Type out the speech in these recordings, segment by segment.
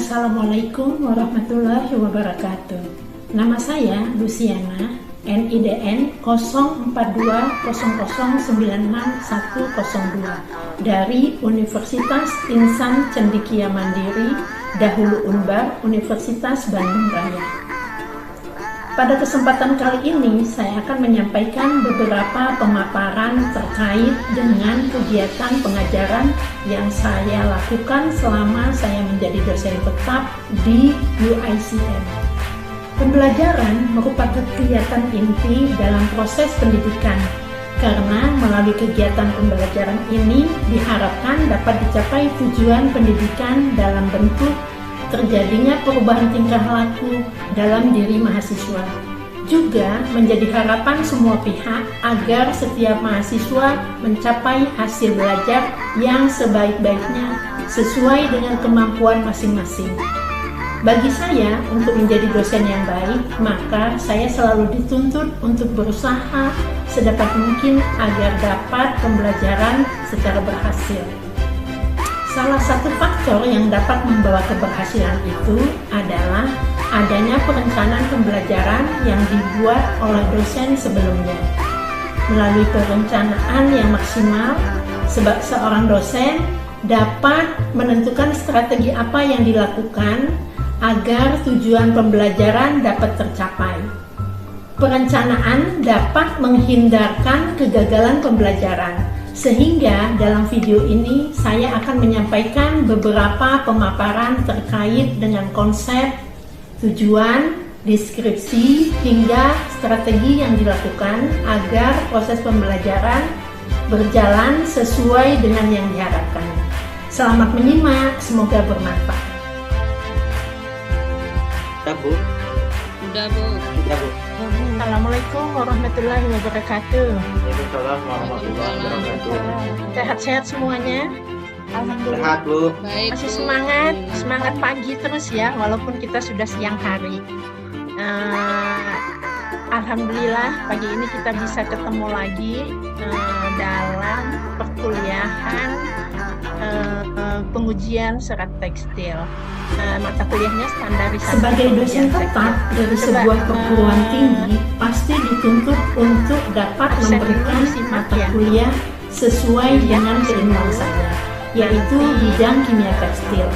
Assalamualaikum warahmatullahi wabarakatuh. Nama saya Luciana, NIDN 0420096102 dari Universitas Insan Cendekia Mandiri, dahulu Unbar, Universitas Bandung Raya. Pada kesempatan kali ini, saya akan menyampaikan beberapa pemaparan terkait dengan kegiatan pengajaran yang saya lakukan selama saya menjadi dosen tetap di UICN. Pembelajaran merupakan kegiatan inti dalam proses pendidikan, karena melalui kegiatan pembelajaran ini diharapkan dapat dicapai tujuan pendidikan dalam bentuk terjadinya perubahan tingkah laku dalam diri mahasiswa. Juga menjadi harapan semua pihak agar setiap mahasiswa mencapai hasil belajar yang sebaik-baiknya sesuai dengan kemampuan masing-masing. Bagi saya, untuk menjadi dosen yang baik, maka saya selalu dituntut untuk berusaha sedapat mungkin agar dapat pembelajaran secara berhasil. Salah satu faktor yang dapat membawa keberhasilan itu adalah adanya perencanaan pembelajaran yang dibuat oleh dosen sebelumnya. Melalui perencanaan yang maksimal, sebab seorang dosen dapat menentukan strategi apa yang dilakukan agar tujuan pembelajaran dapat tercapai. Perencanaan dapat menghindarkan kegagalan pembelajaran. Sehingga dalam video ini saya akan menyampaikan beberapa pemaparan terkait dengan konsep, tujuan, deskripsi, hingga strategi yang dilakukan agar proses pembelajaran berjalan sesuai dengan yang diharapkan. Selamat menyimak, semoga bermanfaat. Udah Bu. Assalamualaikum warahmatullahi wabarakatuh. Waalaikumsalam warahmatullahi wabarakatuh. Sehat-sehat semuanya? Alhamdulillah. Sehat Bu. Baik, Masih Bu. semangat pagi terus ya, walaupun kita sudah siang hari. Alhamdulillah pagi ini kita bisa ketemu lagi dalam perkuliahan pengujian serat tekstil. Mata kuliahnya standarisasi. Sebagai dosen tetap dari sebuah perguruan tinggi, pasti dituntut untuk dapat memberikan mata kuliah sesuai dengan keilmuan saya, yaitu bidang kimia tekstil.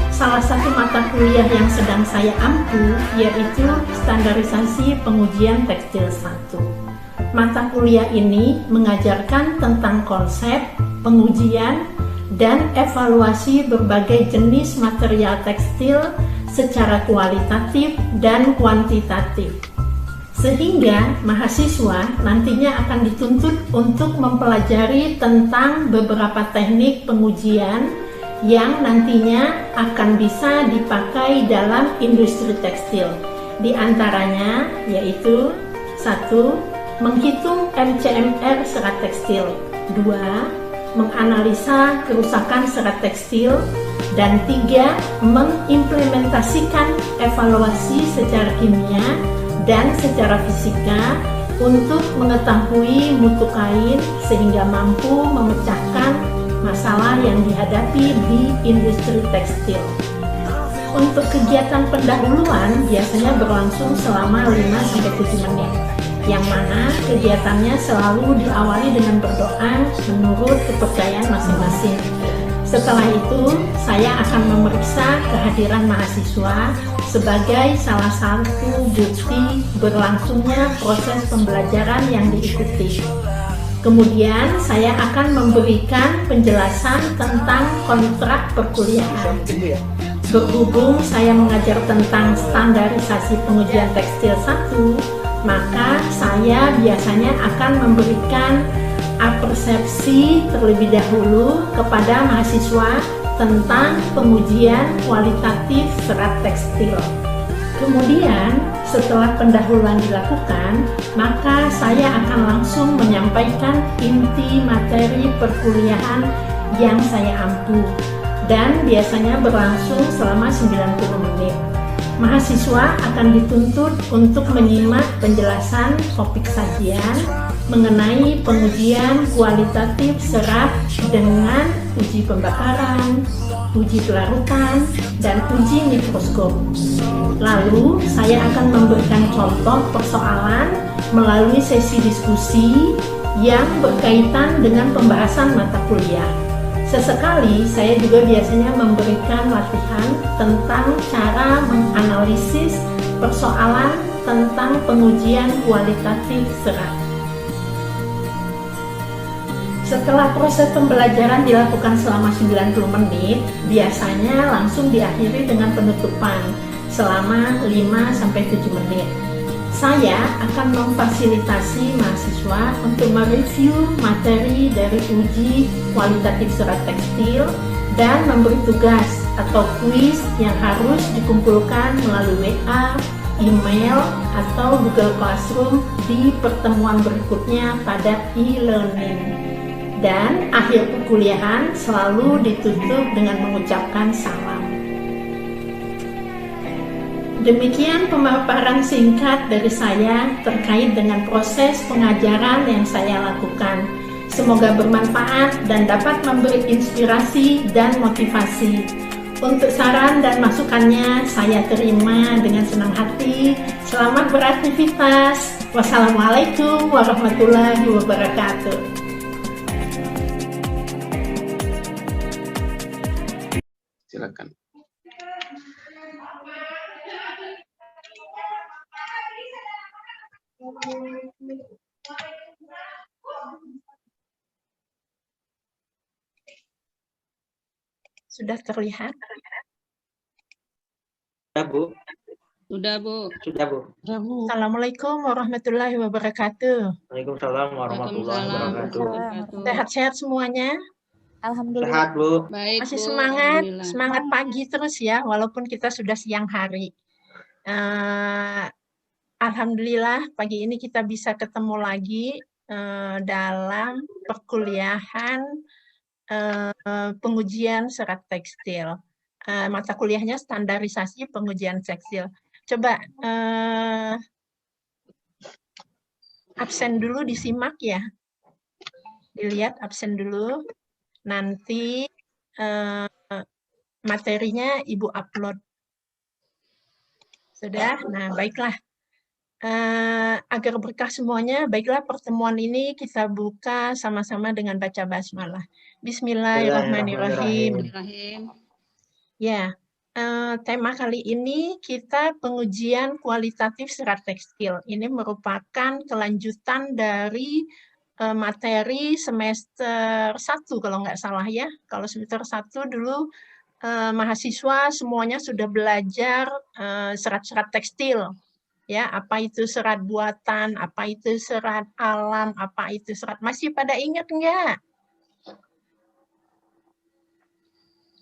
Salah satu mata kuliah yang sedang saya ampu yaitu standarisasi pengujian tekstil 1. Mata kuliah ini mengajarkan tentang konsep, pengujian, dan evaluasi berbagai jenis material tekstil secara kualitatif dan kuantitatif. Sehingga mahasiswa nantinya akan dituntut untuk mempelajari tentang beberapa teknik pengujian yang nantinya akan bisa dipakai dalam industri tekstil. Di antaranya yaitu 1. Menghitung MCMR serat tekstil. 2. Menganalisa kerusakan serat tekstil. Dan 3. Mengimplementasikan evaluasi secara kimia dan secara fisika untuk mengetahui mutu kain sehingga mampu memecahkan masalah yang dihadapi di industri tekstil. Untuk kegiatan pendahuluan biasanya berlangsung selama 5-7 menit, yang mana kegiatannya selalu diawali dengan berdoa menurut kepercayaan masing-masing. Setelah itu, saya akan memeriksa kehadiran mahasiswa sebagai salah satu bukti berlangsungnya proses pembelajaran yang diikuti. Kemudian, saya akan memberikan penjelasan tentang kontrak perkuliahan. Berhubung saya mengajar tentang standarisasi pengujian tekstil 1, maka saya biasanya akan memberikan persepsi terlebih dahulu kepada mahasiswa tentang pengujian kualitatif serat tekstil. Kemudian, setelah pendahuluan dilakukan, maka saya akan langsung menyampaikan inti materi perkuliahan yang saya ampu, dan biasanya berlangsung selama 90 menit. Mahasiswa akan dituntut untuk menyimak penjelasan topik sajian mengenai pengujian kualitatif serat dengan uji pembakaran, uji pelarutan, dan uji mikroskop. Lalu, saya akan memberikan contoh persoalan melalui sesi diskusi yang berkaitan dengan pembahasan mata kuliah. Sesekali, saya juga biasanya memberikan latihan tentang cara menganalisis persoalan tentang pengujian kualitatif serat. Setelah proses pembelajaran dilakukan selama 90 menit, biasanya langsung diakhiri dengan penutupan selama 5-7 menit. Saya akan memfasilitasi mahasiswa untuk mereview materi dari uji kualitatif serat tekstil dan memberi tugas atau kuis yang harus dikumpulkan melalui WA, email, atau Google Classroom di pertemuan berikutnya pada e-learning. Dan akhir perkuliahan selalu ditutup dengan mengucapkan salam. Demikian pemaparan singkat dari saya terkait dengan proses pengajaran yang saya lakukan. Semoga bermanfaat dan dapat memberi inspirasi dan motivasi. Untuk saran dan masukannya saya terima dengan senang hati. Selamat beraktivitas. Wassalamualaikum warahmatullahi wabarakatuh. Silakan. Sudah terlihat? Sudah, Bu. Sudah, Bu. Sudah, Bu. Assalamualaikum warahmatullahi wabarakatuh. Waalaikumsalam warahmatullahi wabarakatuh. Sehat-sehat semuanya? Alhamdulillah. Sehat, Bu. Baik, Masih Bu. semangat, Alhamdulillah. semangat pagi terus ya, walaupun kita sudah siang hari. Alhamdulillah pagi ini kita bisa ketemu lagi dalam perkuliahan pengujian serat tekstil. Mata kuliahnya standarisasi pengujian tekstil. Coba absen dulu disimak ya. Dilihat absen dulu. Nanti materinya Ibu upload. Sudah? Nah, baiklah. Agar berkah semuanya, baiklah pertemuan ini kita buka sama-sama dengan baca basmalah. Bismillahirrahmanirrahim. Bismillahirrahmanirrahim. Ya, tema kali ini kita pengujian kualitatif serat tekstil. Ini merupakan kelanjutan dari materi semester 1 kalau nggak salah ya. Kalau semester 1 dulu mahasiswa semuanya sudah belajar serat-serat tekstil. Ya, apa itu serat buatan, apa itu serat alam, apa itu serat. Masih pada ingat nggak?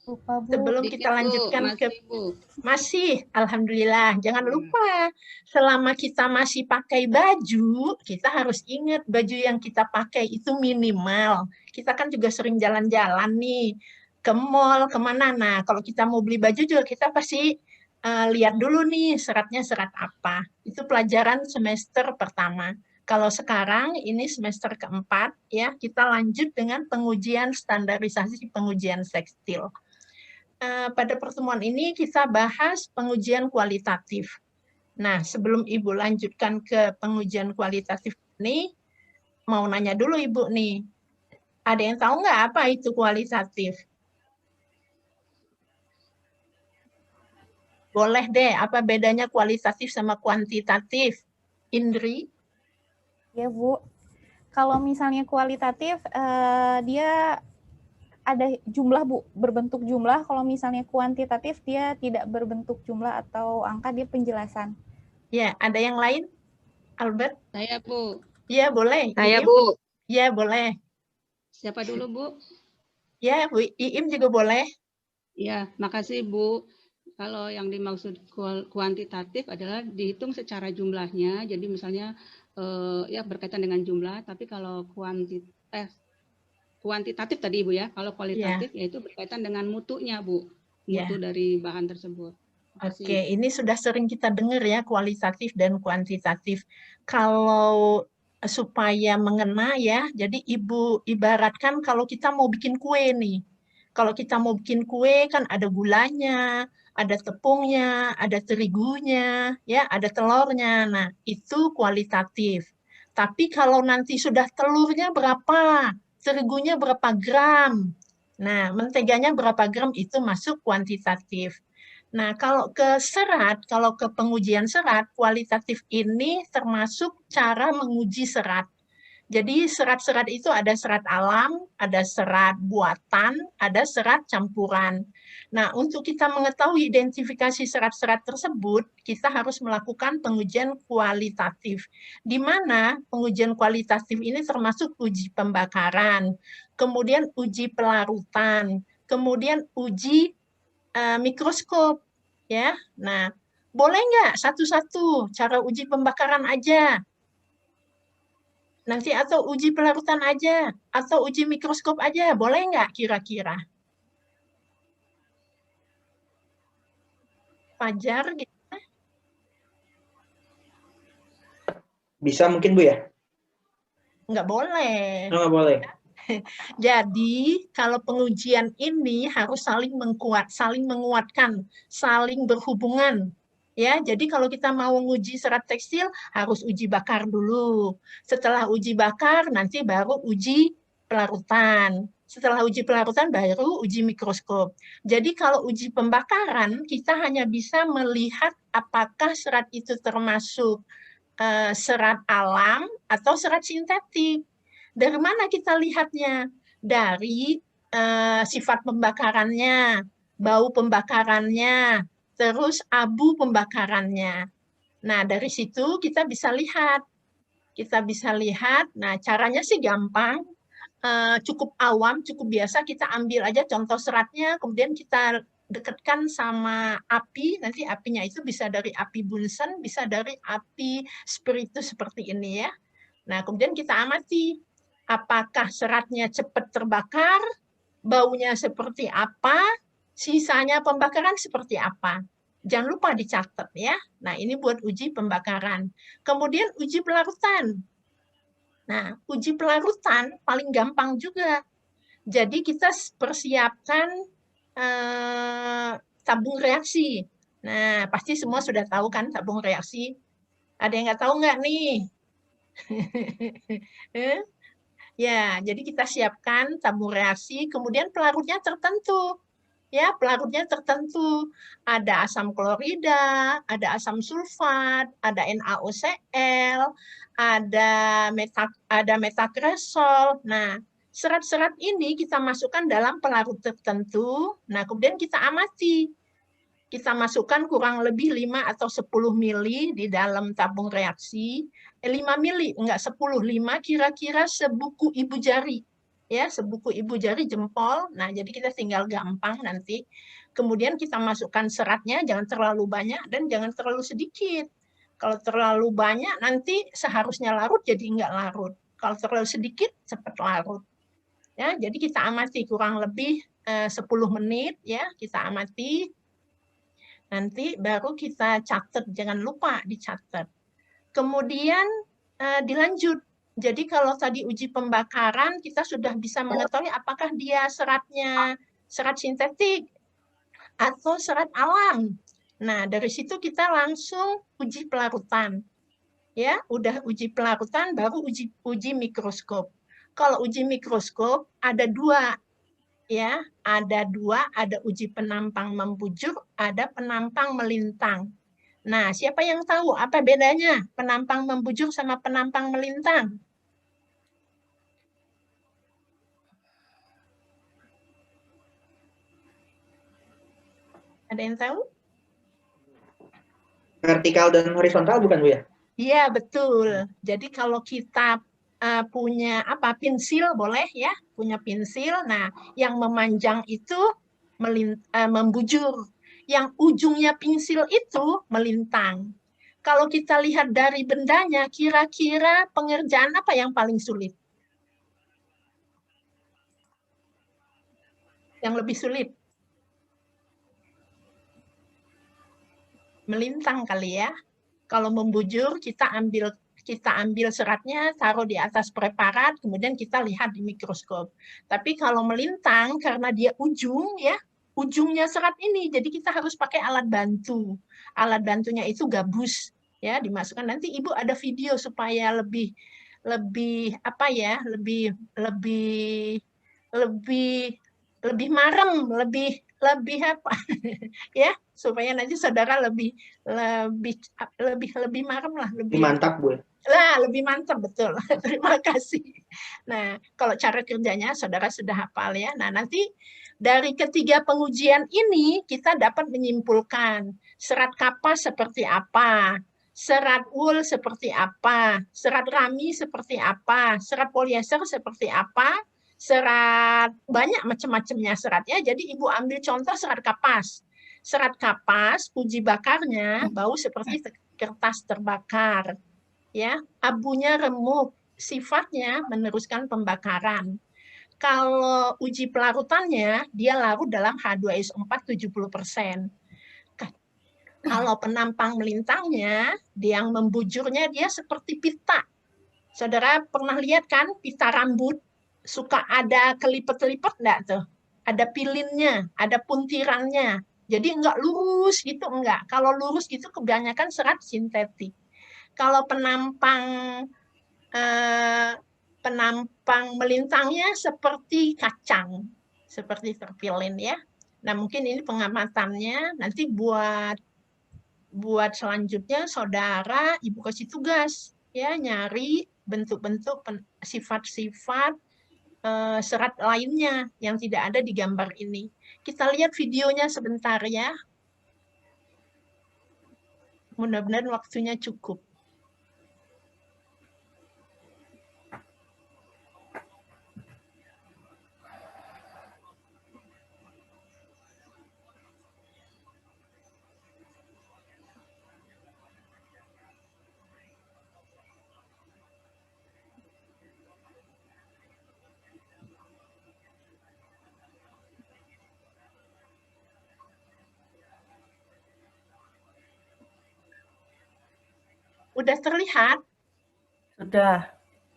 Lupa, Bu. Sebelum Dikit, kita Bu. lanjutkan ke Masih, Bu. masih, alhamdulillah. Jangan lupa, selama kita masih pakai baju, kita harus ingat baju yang kita pakai itu minimal. Kita kan juga sering jalan-jalan nih ke mall, kemana. Nah, kalau kita mau beli baju juga kita pasti lihat dulu nih seratnya serat apa. Itu pelajaran semester pertama. Kalau sekarang ini semester keempat ya, kita lanjut dengan pengujian standarisasi pengujian tekstil. Pada pertemuan ini kita bahas pengujian kualitatif. Nah, sebelum Ibu lanjutkan ke pengujian kualitatif ini, mau nanya dulu Ibu nih. Ada yang tahu nggak apa itu kualitatif? Boleh deh, apa bedanya kualitatif sama kuantitatif? Indri? Ya, Bu. Kalau misalnya kualitatif, dia ada jumlah, Bu, berbentuk jumlah. Kalau misalnya kuantitatif, dia tidak berbentuk jumlah atau angka, dia penjelasan. Ya, ada yang lain? Albert? Saya, Bu. Ya, boleh. Saya, Iim? Bu. Ya, boleh. Siapa dulu, Bu? Ya, Bu Iim juga boleh. Ya, makasih, Bu. Kalau yang dimaksud kuantitatif adalah dihitung secara jumlahnya. Jadi misalnya ya berkaitan dengan jumlah, tapi kalau kuantitatif tadi Ibu ya, kalau kualitatif yaitu berkaitan dengan mutunya, Bu. Mutu dari bahan tersebut. Oke, ini sudah sering kita dengar ya, kualitatif dan kuantitatif. Kalau supaya mengena ya, jadi Ibu ibaratkan kalau kita mau bikin kue nih. Kalau kita mau bikin kue kan ada gulanya, ada tepungnya, ada terigunya, ya, ada telurnya. Nah, itu kualitatif. Tapi kalau nanti sudah telurnya berapa, terigunya berapa gram, nah, menteganya berapa gram itu masuk kuantitatif. Nah, kalau ke serat, kalau ke pengujian serat, kualitatif ini termasuk cara menguji serat. Jadi serat-serat itu ada serat alam, ada serat buatan, ada serat campuran. Nah, untuk kita mengetahui identifikasi serat-serat tersebut, kita harus melakukan pengujian kualitatif. Di mana pengujian kualitatif ini termasuk uji pembakaran, kemudian uji pelarutan, kemudian uji mikroskop. Ya, nah, boleh nggak satu-satu cara uji pembakaran aja? Nanti atau uji pelarutan aja, atau uji mikroskop aja, boleh nggak kira-kira? Fajar gitu. Bisa mungkin Bu ya? Nggak boleh. Nggak boleh. Jadi kalau pengujian ini harus saling menguatkan, saling berhubungan. Ya, jadi kalau kita mau uji serat tekstil harus uji bakar dulu. Setelah uji bakar nanti baru uji pelarutan. Setelah uji pelarutan baru uji mikroskop. Jadi kalau uji pembakaran kita hanya bisa melihat apakah serat itu termasuk serat alam atau serat sintetik. Dari mana kita lihatnya? Dari sifat pembakarannya, bau pembakarannya, terus abu pembakarannya. Nah, dari situ kita bisa lihat. Nah, caranya sih gampang, cukup awam, cukup biasa. Kita ambil aja contoh seratnya, kemudian kita dekatkan sama api. Nanti apinya itu bisa dari api Bunsen, bisa dari api spiritus seperti ini ya. Nah, kemudian kita amati apakah seratnya cepat terbakar, baunya seperti apa, sisanya pembakaran seperti apa. Jangan lupa dicatat ya. Nah, ini buat uji pembakaran. Kemudian uji pelarutan. Nah, uji pelarutan paling gampang juga. Jadi kita persiapkan tabung reaksi. Nah, pasti semua sudah tahu kan tabung reaksi. Ada yang nggak tahu nggak nih? Ya, jadi kita siapkan tabung reaksi, kemudian pelarutnya tertentu. Ya, pelarutnya tertentu. Ada asam klorida, ada asam sulfat, ada NaOCl, ada metakresol. Nah, serat-serat ini kita masukkan dalam pelarut tertentu. Nah, kemudian kita amati. Kita masukkan kurang lebih 5 atau 10 mili di dalam tabung reaksi. 5 mili, enggak 10, 5 kira-kira sebuku ibu jari. Ya, sebuku ibu jari jempol. Nah, jadi kita tinggal gampang nanti. Kemudian kita masukkan seratnya, jangan terlalu banyak dan jangan terlalu sedikit. Kalau terlalu banyak, nanti seharusnya larut jadi enggak larut. Kalau terlalu sedikit, cepat larut. Ya, jadi kita amati kurang lebih 10 menit. Ya, kita amati. Nanti baru kita catat, jangan lupa dicatat. Kemudian dilanjut. Jadi kalau tadi uji pembakaran, kita sudah bisa mengetahui apakah dia seratnya serat sintetik atau serat alam. Nah, dari situ kita langsung uji pelarutan. Ya, udah uji pelarutan, baru uji mikroskop. Kalau uji mikroskop ada 2. Ya, ada 2, ada uji penampang membujur, ada penampang melintang. Nah, siapa yang tahu apa bedanya penampang membujur sama penampang melintang? Ada yang tahu? Vertikal dan horizontal bukan Bu ya? Iya, betul. Jadi kalau kita punya pensil boleh ya, punya pensil. Nah, yang memanjang itu membujur, yang ujungnya pensil itu melintang. Kalau kita lihat dari bendanya, kira-kira pengerjaan apa yang paling sulit? Yang lebih sulit? Melintang kali ya. Kalau membujur kita ambil seratnya, taruh di atas preparat, kemudian kita lihat di mikroskop. Tapi kalau melintang, karena dia ujung ya, ujungnya serat ini. Jadi kita harus pakai alat bantu. Alat bantunya itu gabus, ya, dimasukkan. Nanti Ibu ada video supaya lebih apa ya, lebih marem, lebih apa ya, supaya nanti saudara lebih marem lah, lebih Mantap, Bu. Lah, lebih mantap, betul. Terima kasih. Nah, kalau cara kerjanya saudara sudah hafal ya. Nah, nanti dari ketiga pengujian ini kita dapat menyimpulkan serat kapas seperti apa, serat wool seperti apa, serat rami seperti apa, serat poliester seperti apa, serat banyak macam-macamnya seratnya. Jadi Ibu ambil contoh serat kapas. Serat kapas, uji bakarnya bau seperti kertas terbakar. Ya, abunya remuk, sifatnya meneruskan pembakaran. Kalau uji pelarutannya, dia larut dalam H2SO4 70%. Kalau penampang melintangnya, yang membujurnya dia seperti pita. Saudara pernah lihat kan pita rambut? Suka ada kelipet-kelipet enggak tuh? Ada pilinnya, ada puntirannya. Jadi enggak lurus gitu, enggak. Kalau lurus gitu kebanyakan serat sintetik. Kalau penampang melintangnya seperti kacang, seperti terpilin ya. Nah, mungkin ini pengamatannya. Nanti buat selanjutnya saudara Ibu kasih tugas ya, nyari bentuk-bentuk sifat-sifat serat lainnya yang tidak ada di gambar ini. Kita lihat videonya sebentar ya. Mudah-mudahan waktunya cukup. Udah terlihat? Sudah.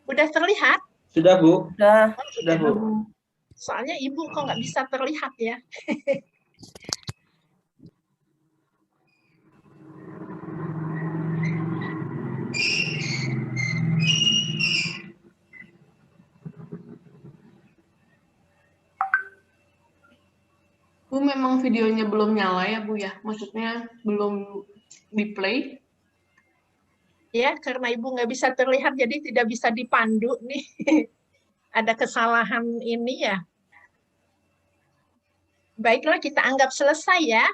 Udah terlihat? Sudah, Bu. Sudah. Sudah, Bu. Soalnya Ibu kok nggak bisa terlihat ya. Bu, memang videonya belum nyala ya, Bu ya? Maksudnya belum di-play? Ya, karena Ibu nggak bisa terlihat, jadi tidak bisa dipandu nih. Ada kesalahan ini ya. Baiklah, kita anggap selesai ya.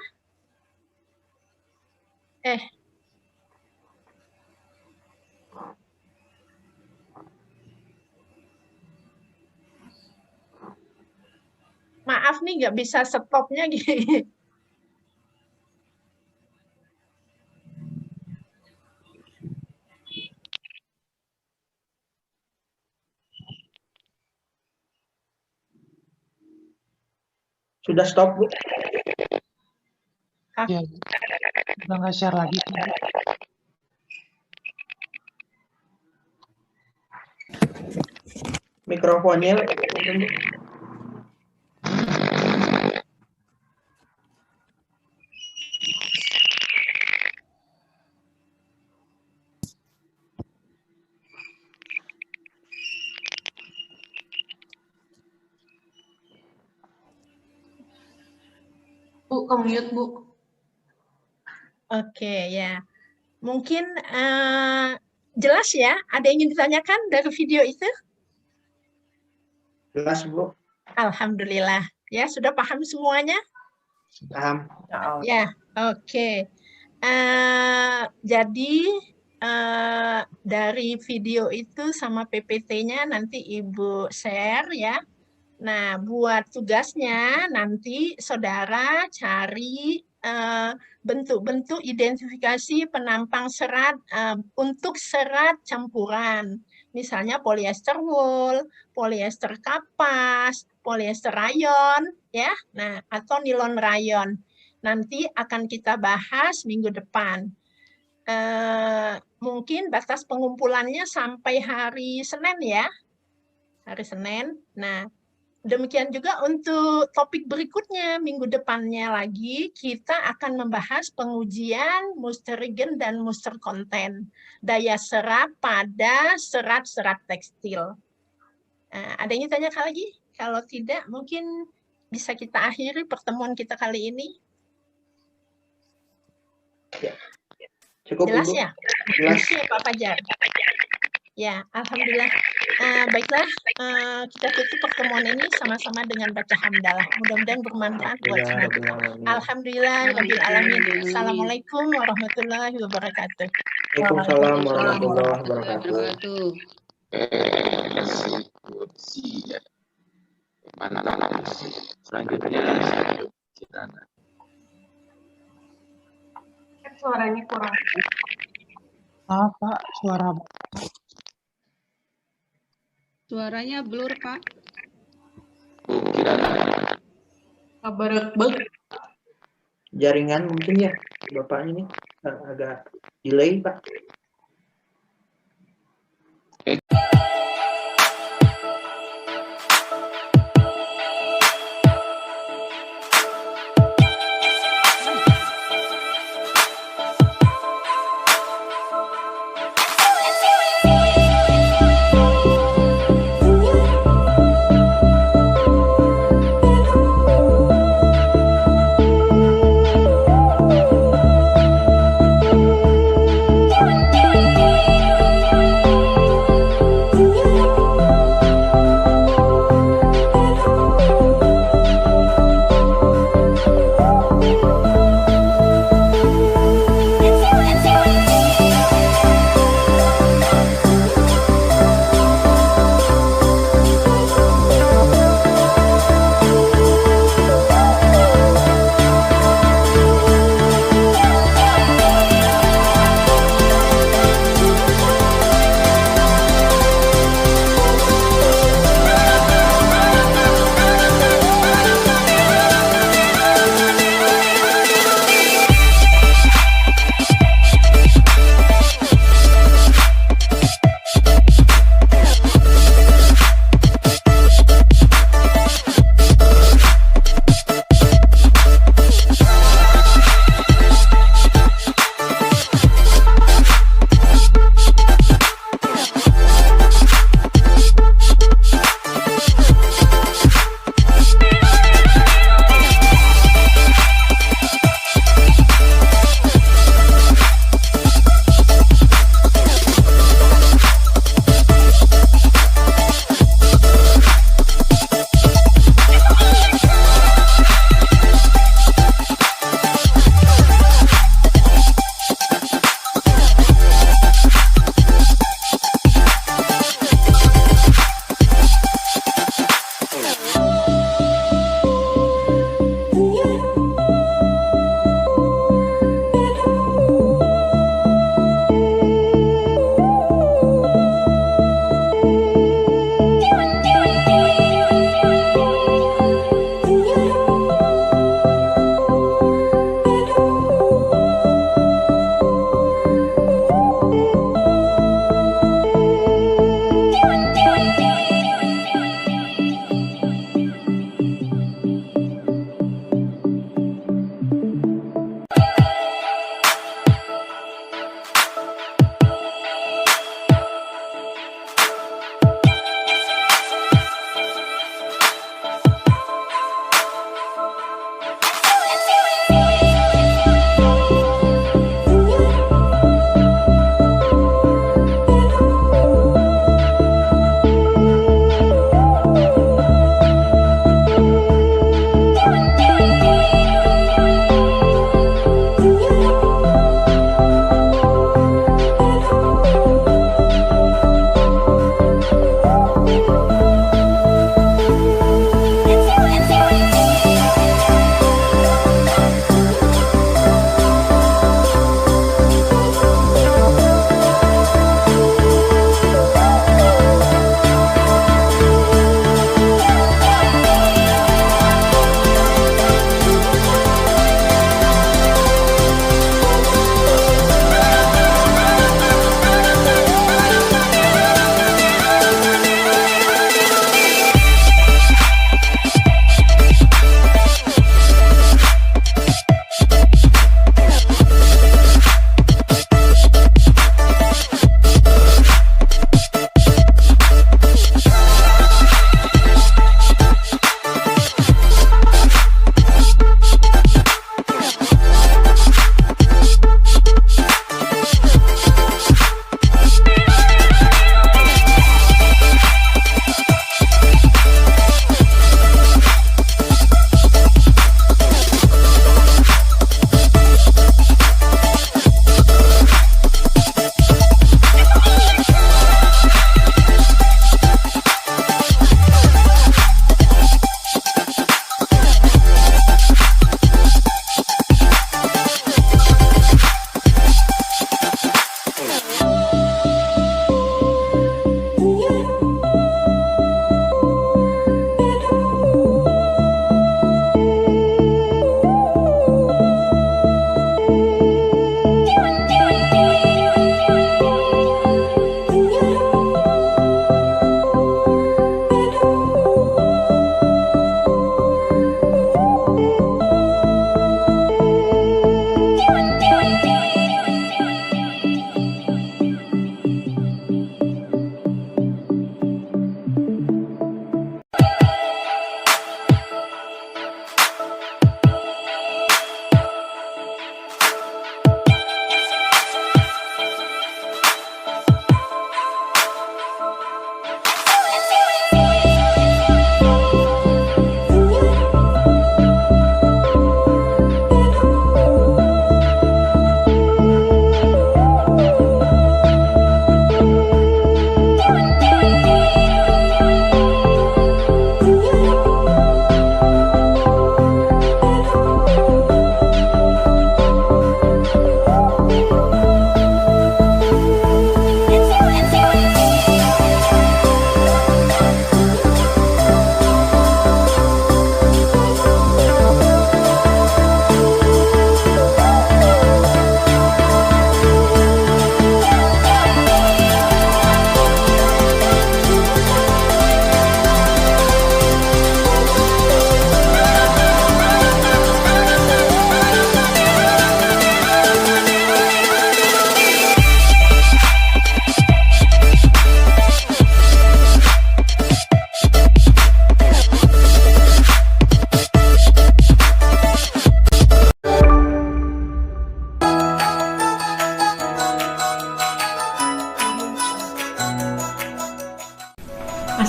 Maaf nih, nggak bisa stopnya gini. Sudah stop, Bu. Ya, udah nggak share lagi. Mikrofonnya. Bu, ke-mute, Bu. Oke, ya. Mungkin jelas ya? Ada yang ingin ditanyakan dari video itu? Jelas, Bu. Alhamdulillah. Ya, sudah paham semuanya? Paham. Ya, oke. Jadi dari video itu sama PPT-nya nanti Ibu share ya. Nah, buat tugasnya nanti saudara cari bentuk-bentuk identifikasi penampang serat untuk serat campuran. Misalnya polyester wool, polyester kapas, polyester rayon, ya. Nah, atau nilon rayon. Nanti akan kita bahas minggu depan. Mungkin batas pengumpulannya sampai hari Senin ya. Hari Senin. Nah, Demikian juga untuk topik berikutnya, minggu depannya lagi, kita akan membahas pengujian Muster-Regen dan Muster konten, daya serap pada serat-serat tekstil. Ada yang tanya lagi? Kalau tidak, mungkin bisa kita akhiri pertemuan kita kali ini. Cukup, Jelas Ibu? ya? Jelas. Ya, Pak Fajar. Ya, alhamdulillah. Baiklah, kita tutup pertemuan ini sama-sama dengan baca hamdalah. Mudah-mudahan bermanfaat buat semua. Alhamdulillah, rabbil alamin. Assalamualaikum warahmatullahi wabarakatuh. Waalaikumsalam warahmatullahi wabarakatuh. Siap. Mana selanjutnya kita Suaranya kurang. Apa suara Suaranya blur, Pak. Kabar banget. Jaringan mungkin ya, Bapak ini agak delay, Pak.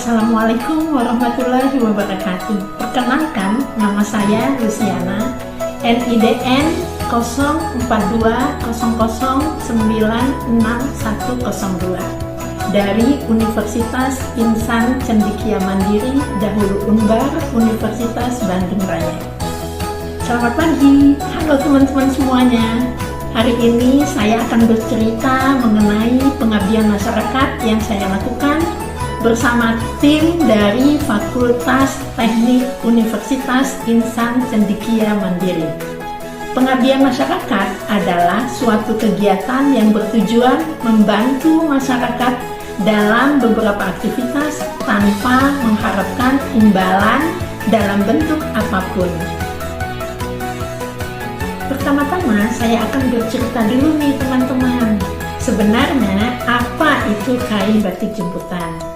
Assalamualaikum warahmatullahi wabarakatuh. Perkenalkan, nama saya Luciana, NIDN 0420096102 dari Universitas Insan Cendekia Mandiri Dahulu Unbar, Universitas Bandung Raya. Selamat pagi, halo teman-teman semuanya. Hari ini saya akan bercerita mengenai pengabdian masyarakat yang saya lakukan bersama tim dari Fakultas Teknik Universitas Insan Cendekia Mandiri. Pengabdian masyarakat adalah suatu kegiatan yang bertujuan membantu masyarakat dalam beberapa aktivitas tanpa mengharapkan imbalan dalam bentuk apapun. Pertama-tama saya akan bercerita dulu nih teman-teman. Sebenarnya apa itu kain batik jemputan?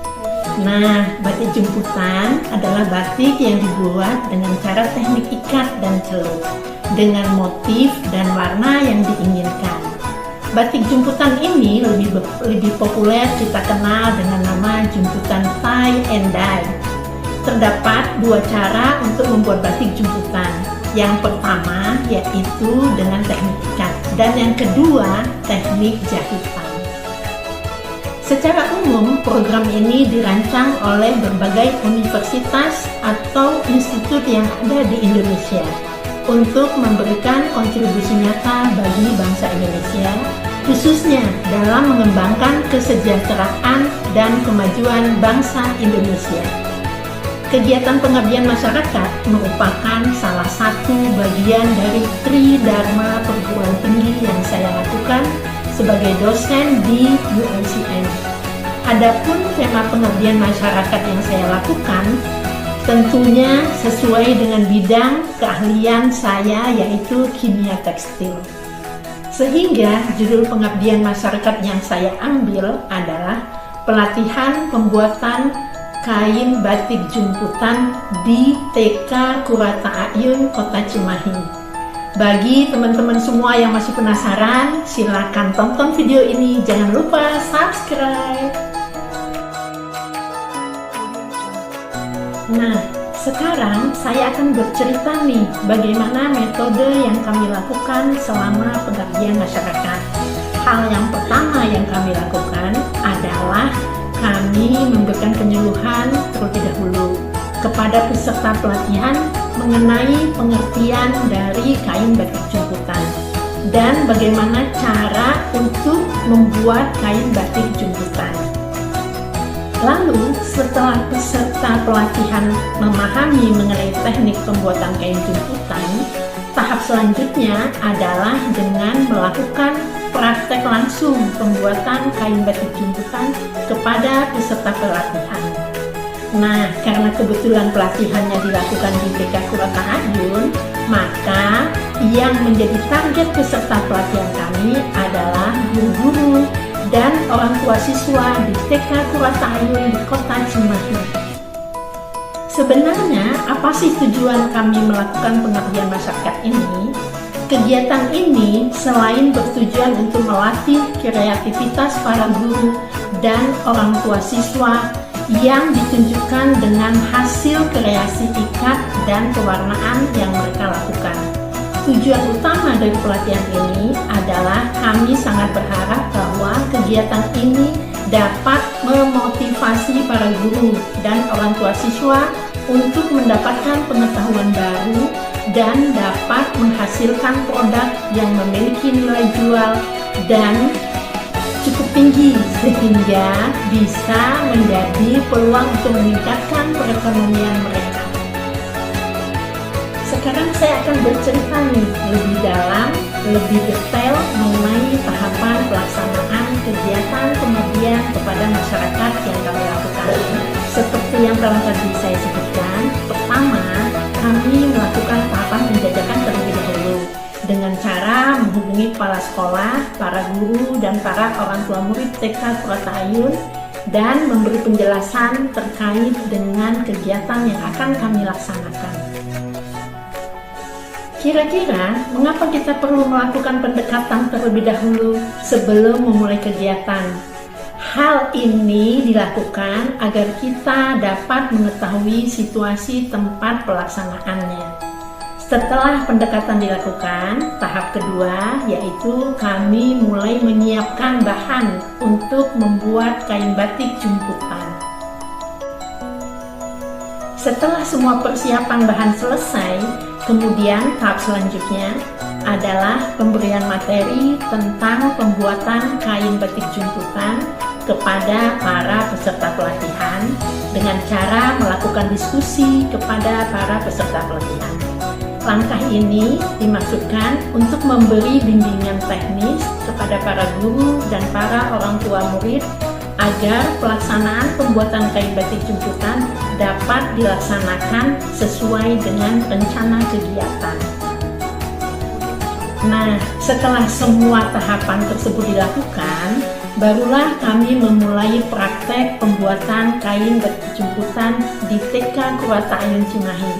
Nah, batik jemputan adalah batik yang dibuat dengan cara teknik ikat dan celup dengan motif dan warna yang diinginkan. Batik jemputan ini lebih populer kita kenal dengan nama jemputan tie and dye. Terdapat dua cara untuk membuat batik jemputan. Yang pertama yaitu dengan teknik ikat dan yang kedua teknik jahitan. Secara umum program ini dirancang oleh berbagai universitas atau institut yang ada di Indonesia untuk memberikan kontribusi nyata bagi bangsa Indonesia, khususnya dalam mengembangkan kesejahteraan dan kemajuan bangsa Indonesia. Kegiatan pengabdian masyarakat merupakan salah satu bagian dari Tridharma perguruan tinggi yang saya lakukan sebagai dosen di UNCN. Adapun tema pengabdian masyarakat yang saya lakukan tentunya sesuai dengan bidang keahlian saya, yaitu kimia tekstil. Sehingga judul pengabdian masyarakat yang saya ambil adalah pelatihan pembuatan kain batik jemputan di TK Kurata Ayun, Kota Cimahi. Bagi teman-teman semua yang masih penasaran, silakan tonton video ini. Jangan lupa subscribe. Nah, sekarang saya akan bercerita nih bagaimana metode yang kami lakukan selama pengabdian masyarakat. Hal yang pertama yang kami lakukan adalah kami memberikan penyuluhan terlebih dahulu kepada peserta pelatihan mengenai pengertian dari kain batik jemputan dan bagaimana cara untuk membuat kain batik jemputan. Lalu setelah peserta pelatihan memahami mengenai teknik pembuatan kain jemputan, tahap selanjutnya adalah dengan melakukan praktek langsung pembuatan kain batik jemputan kepada peserta pelatihan. Nah, karena kebetulan pelatihannya dilakukan di TK Kurata Ayun, maka yang menjadi target peserta pelatihan kami adalah guru-guru dan orang tua siswa di TK Kurata Ayun di Kota Cimahi. Sebenarnya, apa sih tujuan kami melakukan pengabdian masyarakat ini? Kegiatan ini selain bertujuan untuk melatih kreativitas para guru dan orang tua siswa yang ditunjukkan dengan hasil kreasi ikat dan pewarnaan yang mereka lakukan. Tujuan utama dari pelatihan ini adalah kami sangat berharap bahwa kegiatan ini dapat memotivasi para guru dan orang tua siswa untuk mendapatkan pengetahuan baru dan dapat menghasilkan produk yang memiliki nilai jual dan cukup tinggi sehingga bisa menjadi peluang untuk meningkatkan perekonomian mereka. Sekarang saya akan bercerita nih lebih dalam, lebih detail mengenai tahapan pelaksanaan kegiatan pengabdian kepada masyarakat yang kami lakukan. Seperti yang telah tadi saya sebutkan, pertama kami melakukan tahapan penjajakan terlebih dahulu dengan cara menghubungi kepala sekolah, para guru, dan para orang tua murid TK Kurata Ayun dan memberi penjelasan terkait dengan kegiatan yang akan kami laksanakan. Kira-kira mengapa kita perlu melakukan pendekatan terlebih dahulu sebelum memulai kegiatan? Hal ini dilakukan agar kita dapat mengetahui situasi tempat pelaksanaannya. Setelah pendekatan dilakukan, tahap kedua yaitu kami mulai menyiapkan bahan untuk membuat kain batik jumputan. Setelah semua persiapan bahan selesai, kemudian tahap selanjutnya adalah pemberian materi tentang pembuatan kain batik jumputan kepada para peserta pelatihan dengan cara melakukan diskusi kepada para peserta pelatihan. Langkah ini dimaksudkan untuk memberi bimbingan teknis kepada para guru dan para orang tua murid agar pelaksanaan pembuatan kain batik jumputan dapat dilaksanakan sesuai dengan rencana kegiatan. Nah, setelah semua tahapan tersebut dilakukan, barulah kami memulai praktek pembuatan kain batik jumputan di TK Kurata Ayun Cimahi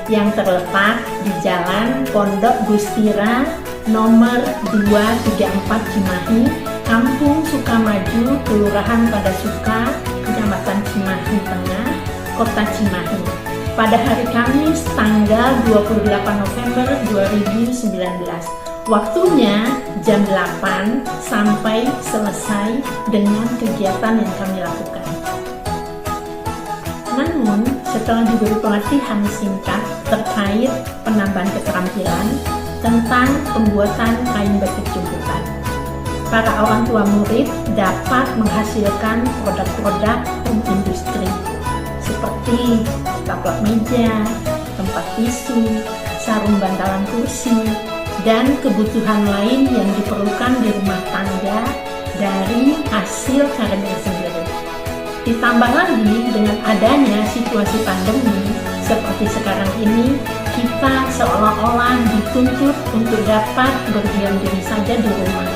yang terletak di Jalan Pondok Gustira nomor 234 Cimahi, Kampung Sukamaju, Kelurahan Padasuka, Kecamatan Cimahi Tengah, Kota Cimahi, pada hari Kamis tanggal 28 November 2019. Waktunya jam 8 sampai selesai dengan kegiatan yang kami lakukan. Namun, setelah diberi pelatihan singkat terkait penambahan keterampilan tentang pembuatan kain batik jumputan, para orang tua murid dapat menghasilkan produk-produk home industry seperti taplak meja, tempat tisu, sarung bantalan kursi, dan kebutuhan lain yang diperlukan di rumah tangga dari hasil karyanya sendiri. Ditambah lagi dengan adanya situasi pandemi seperti sekarang ini, kita seolah-olah dituntut untuk dapat berdiam diri saja di rumah.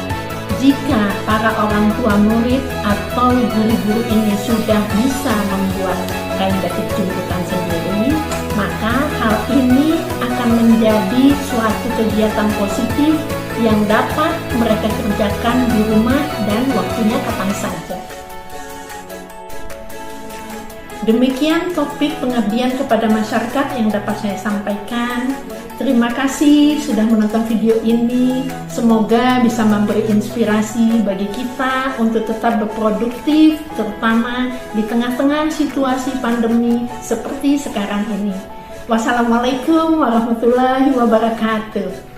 Jika para orang tua murid atau guru-guru ini sudah bisa membuat kain batik jumputan sendiri, maka hal ini akan menjadi suatu kegiatan positif yang dapat mereka kerjakan di rumah dan waktunya kapan saja. Demikian topik pengabdian kepada masyarakat yang dapat saya sampaikan. Terima kasih sudah menonton video ini. Semoga bisa memberi inspirasi bagi kita untuk tetap berproduktif, terutama di tengah-tengah situasi pandemi seperti sekarang ini. Wassalamualaikum warahmatullahi wabarakatuh.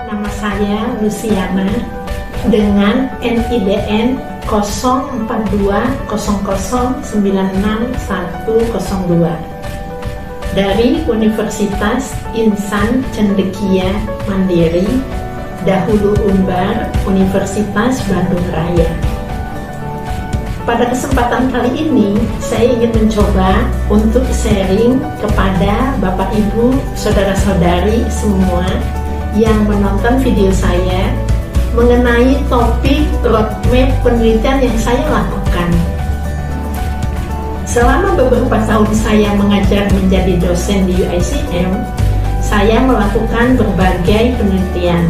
Nama saya Luciana dengan NIDN 0420096102 dari Universitas Insan Cendekia Mandiri, dahulu Unbar, Universitas Bandung Raya. Pada kesempatan kali ini, saya ingin mencoba untuk sharing kepada Bapak Ibu, Saudara-saudari semua yang menonton video saya mengenai topik roadmap penelitian yang saya lakukan. Selama beberapa tahun saya mengajar menjadi dosen di UICM, saya melakukan berbagai penelitian,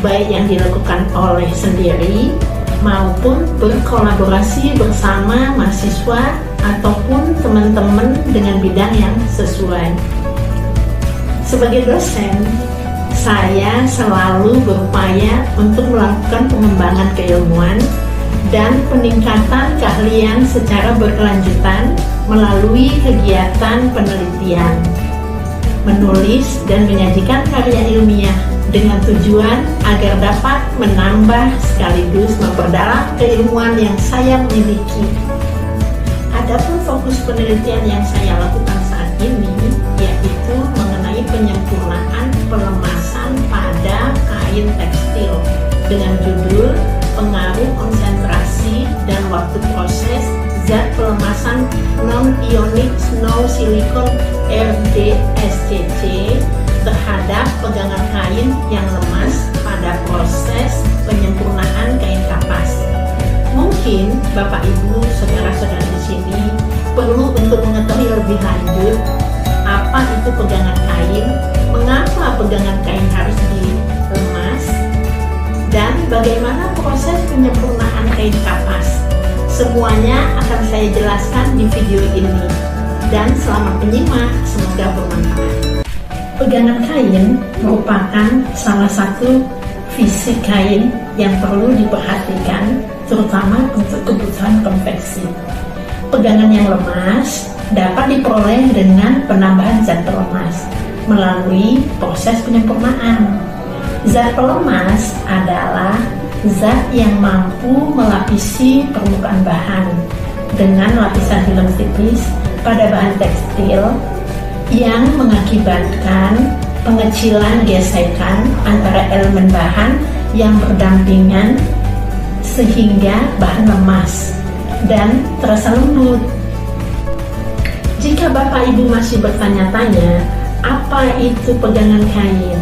baik yang dilakukan oleh sendiri maupun berkolaborasi bersama mahasiswa ataupun teman-teman dengan bidang yang sesuai. Sebagai dosen, saya selalu berupaya untuk melakukan pengembangan keilmuan dan peningkatan keahlian secara berkelanjutan melalui kegiatan penelitian, menulis dan menyajikan karya ilmiah dengan tujuan agar dapat menambah sekaligus memperdalam keilmuan yang saya miliki. Adapun fokus penelitian yang saya lakukan saat ini yaitu mengenai penyempurnaan pelemasan pada kain tekstil dengan judul pengaruh konsentrasi dan waktu proses zat pelemasan non-ionic snow silicone RDSCC terhadap pegangan kain yang lemas pada proses penyempurnaan kain kapas. Mungkin Bapak Ibu saudara-saudara di sini perlu untuk mengetahui lebih lanjut apa itu pegangan kain, mengapa pegangan kain harus dilemas, dan bagaimana proses penyempurnaan kain kapas. Semuanya akan saya jelaskan di video ini. Dan selamat menyimak, semoga bermanfaat. Pegangan kain merupakan salah satu fisik kain yang perlu diperhatikan, terutama untuk kebutuhan konveksi. Pegangan yang lemas dapat diperoleh dengan penambahan zat pelemas melalui proses penyempurnaan. Zat pelemas adalah zat yang mampu melapisi permukaan bahan dengan lapisan film tipis pada bahan tekstil yang mengakibatkan pengecilan gesekan antara elemen bahan yang berdampingan sehingga bahan lemas dan terasa lembut. Jika Bapak Ibu masih bertanya-tanya, apa itu pegangan kain?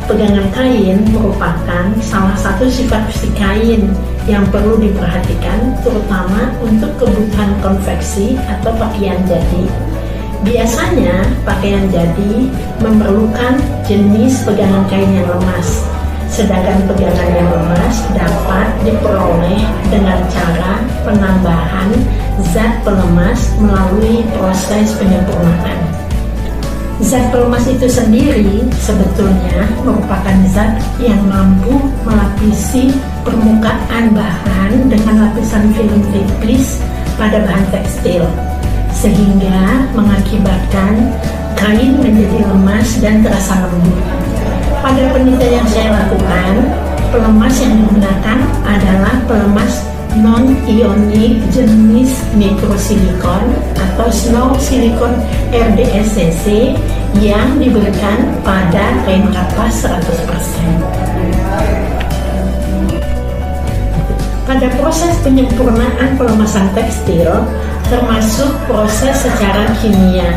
Pegangan kain merupakan salah satu sifat fisik kain yang perlu diperhatikan, terutama untuk kebutuhan konveksi atau pakaian jadi. Biasanya, pakaian jadi memerlukan jenis pegangan kain yang lemas, sedangkan pegangan yang lemas dapat diperoleh dengan cara penambahan zat pelemas melalui proses penyempurnaan. Zat pelemas itu sendiri sebetulnya merupakan zat yang mampu melapisi permukaan bahan dengan lapisan film tipis pada bahan tekstil, sehingga mengakibatkan kain menjadi lemas dan terasa lembut. Pada penelitian yang saya lakukan, pelemas yang digunakan adalah pelemas non-ionik jenis mikrosilikon atau snow silicone RDSCC yang diberikan pada kain kapas 100%. Pada proses penyempurnaan pelemasan tekstil termasuk proses secara kimia,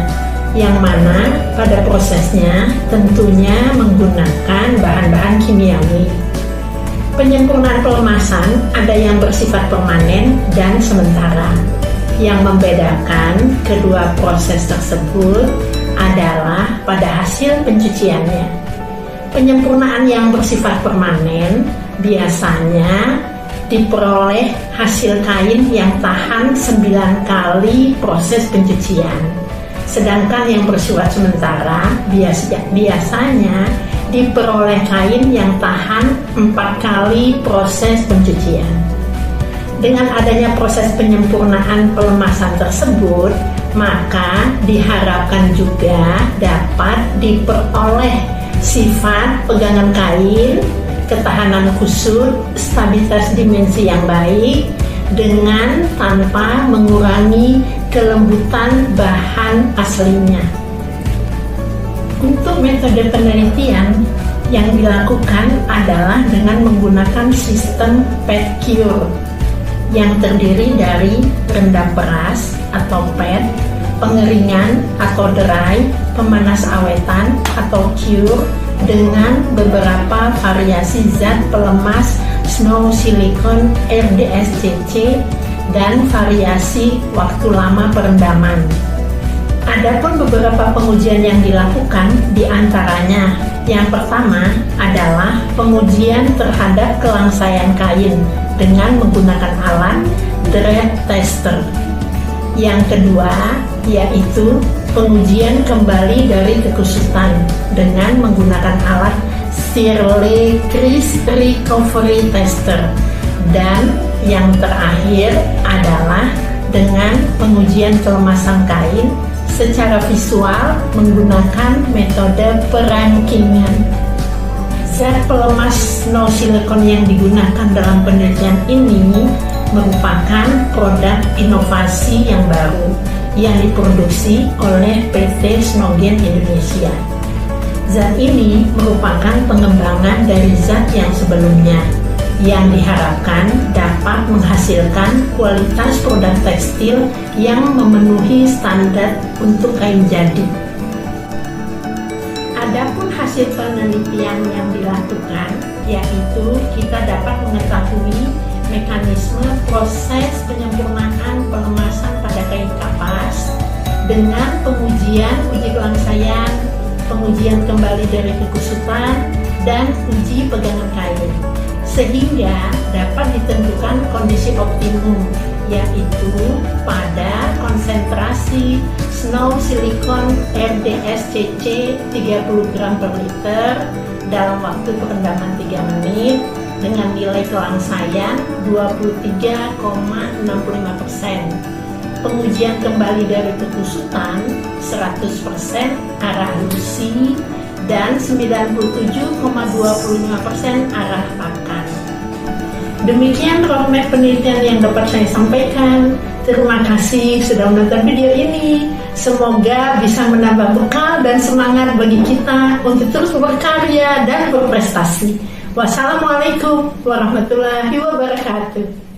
yang mana pada prosesnya tentunya menggunakan bahan-bahan kimiawi. Penyempurnaan pelemasan ada yang bersifat permanen dan sementara. Yang membedakan kedua proses tersebut adalah pada hasil pencuciannya. Penyempurnaan yang bersifat permanen biasanya diperoleh hasil kain yang tahan 9 kali proses pencucian. Sedangkan yang bersifat sementara biasanya diperoleh kain yang tahan 4 kali proses pencucian. Dengan adanya proses penyempurnaan pelemasan tersebut, maka diharapkan juga dapat diperoleh sifat pegangan kain, ketahanan kusut, stabilitas dimensi yang baik, dengan tanpa mengurangi kelembutan bahan aslinya. Untuk metode penelitian yang dilakukan adalah dengan menggunakan sistem pet cure yang terdiri dari rendam peras atau pet, pengeringan atau dry, pemanas awetan atau cure dengan beberapa variasi zat pelemas snow silicone RDSCC dan variasi waktu lama perendaman. Adapun beberapa pengujian yang dilakukan diantaranya, yang pertama adalah pengujian terhadap kelangsaian kain dengan menggunakan alat Dredd tester. Yang kedua yaitu pengujian kembali dari kekusutan dengan menggunakan alat Shirley Crisp Recovery Tester. Dan yang terakhir adalah dengan pengujian kelemasan kain secara visual menggunakan metode perankingan. Zat pelemas snow silicone yang digunakan dalam penelitian ini merupakan produk inovasi yang baru yang diproduksi oleh PT Snogen Indonesia. Zat ini merupakan pengembangan dari zat yang sebelumnya, yang diharapkan dapat menghasilkan kualitas produk tekstil yang memenuhi standar untuk kain jadi. Adapun hasil penelitian yang dilakukan, yaitu kita dapat mengetahui mekanisme proses penyempurnaan pengemasan pada kain kapas dengan pengujian uji kelangsaian, pengujian kembali dari kekusutan, dan uji pegangan kain, sehingga dapat ditentukan kondisi optimum, yaitu pada konsentrasi snow silikon RDSCC 30 gram per liter dalam waktu perendaman 3 menit dengan nilai kelangsaian 23,65%. Pengujian kembali dari kekusutan 100% arah lusi dan 97,25% arah pakan. Demikian roadmap penelitian yang dapat saya sampaikan. Terima kasih sudah menonton video ini. Semoga bisa menambah bekal dan semangat bagi kita untuk terus berkarya dan berprestasi. Wassalamualaikum warahmatullahi wabarakatuh.